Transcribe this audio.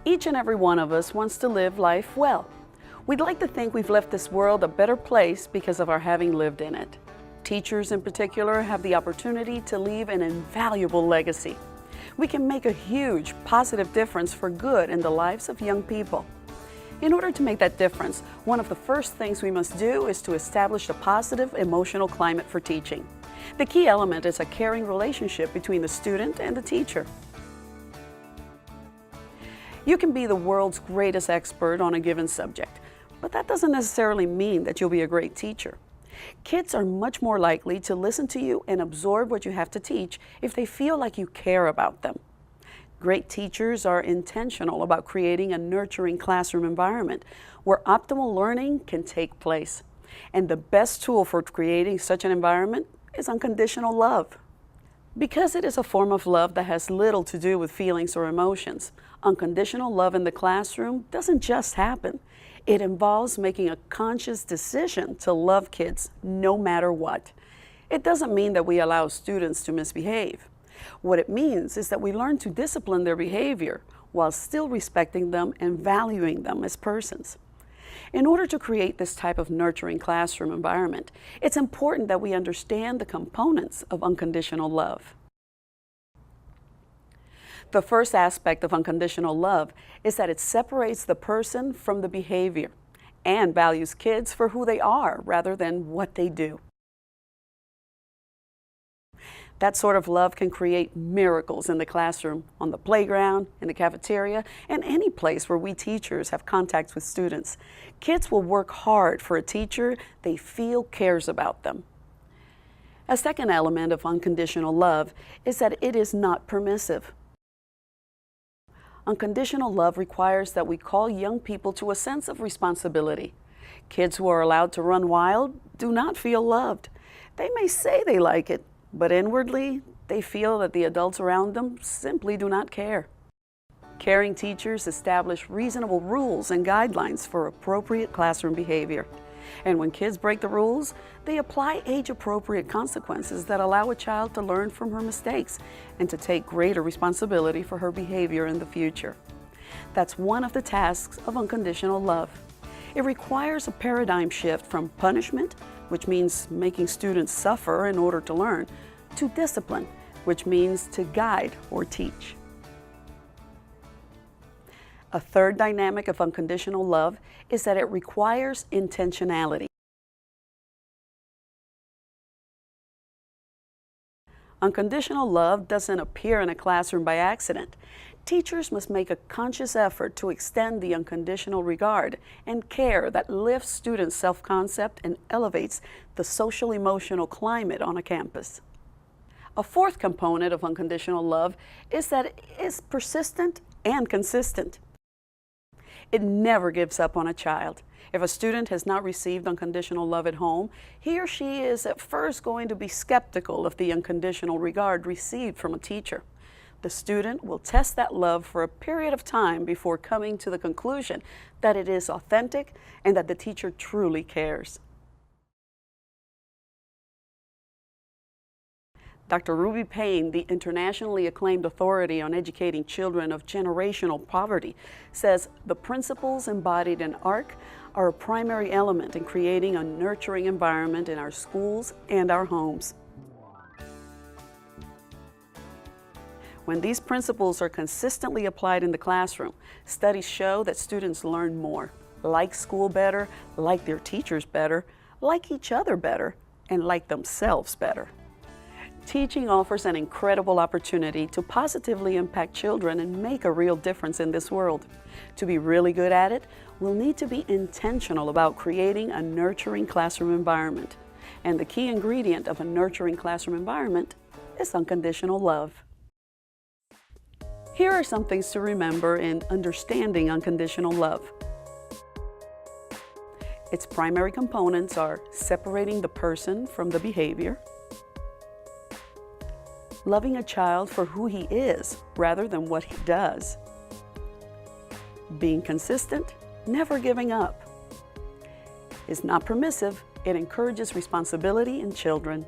Each and every one of us wants to live life well. We'd like to think we've left this world a better place because of our having lived in it. Teachers in particular have the opportunity to leave an invaluable legacy. We can make a huge positive difference for good in the lives of young people. In order to make that difference, one of the first things we must do is to establish a positive emotional climate for teaching. The key element is a caring relationship between the student and the teacher. You can be the world's greatest expert on a given subject, but that doesn't necessarily mean that you'll be a great teacher. Kids are much more likely to listen to you and absorb what you have to teach if they feel like you care about them. Great teachers are intentional about creating a nurturing classroom environment where optimal learning can take place. And the best tool for creating such an environment is unconditional love. Because it is a form of love that has little to do with feelings or emotions, unconditional love in the classroom doesn't just happen. It involves making a conscious decision to love kids no matter what. It doesn't mean that we allow students to misbehave. What it means is that we learn to discipline their behavior while still respecting them and valuing them as persons. In order to create this type of nurturing classroom environment, it's important that we understand the components of unconditional love. The first aspect of unconditional love is that it separates the person from the behavior and values kids for who they are rather than what they do. That sort of love can create miracles in the classroom, on the playground, in the cafeteria, and any place where we teachers have contacts with students. Kids will work hard for a teacher they feel cares about them. A second element of unconditional love is that it is not permissive. Unconditional love requires that we call young people to a sense of responsibility. Kids who are allowed to run wild do not feel loved. They may say they like it, but inwardly, they feel that the adults around them simply do not care. Caring teachers establish reasonable rules and guidelines for appropriate classroom behavior. And when kids break the rules, they apply age-appropriate consequences that allow a child to learn from her mistakes and to take greater responsibility for her behavior in the future. That's one of the tasks of unconditional love. It requires a paradigm shift from punishment, which means making students suffer in order to learn, to discipline, which means to guide or teach. A third dynamic of unconditional love is that it requires intentionality. Unconditional love doesn't appear in a classroom by accident. Teachers must make a conscious effort to extend the unconditional regard and care that lifts students' self-concept and elevates the social-emotional climate on a campus. A fourth component of unconditional love is that it is persistent and consistent. It never gives up on a child. If a student has not received unconditional love at home, he or she is at first going to be skeptical of the unconditional regard received from a teacher. The student will test that love for a period of time before coming to the conclusion that it is authentic and that the teacher truly cares. Dr. Ruby Payne, the internationally acclaimed authority on educating children of generational poverty, says the principles embodied in ARC are a primary element in creating a nurturing environment in our schools and our homes. When these principles are consistently applied in the classroom, studies show that students learn more, like school better, like their teachers better, like each other better, and like themselves better. Teaching offers an incredible opportunity to positively impact children and make a real difference in this world. To be really good at it, we'll need to be intentional about creating a nurturing classroom environment. And the key ingredient of a nurturing classroom environment is unconditional love. Here are some things to remember in understanding unconditional love. Its primary components are separating the person from the behavior, loving a child for who he is rather than what he does, being consistent, never giving up, is not permissive, it encourages responsibility in children.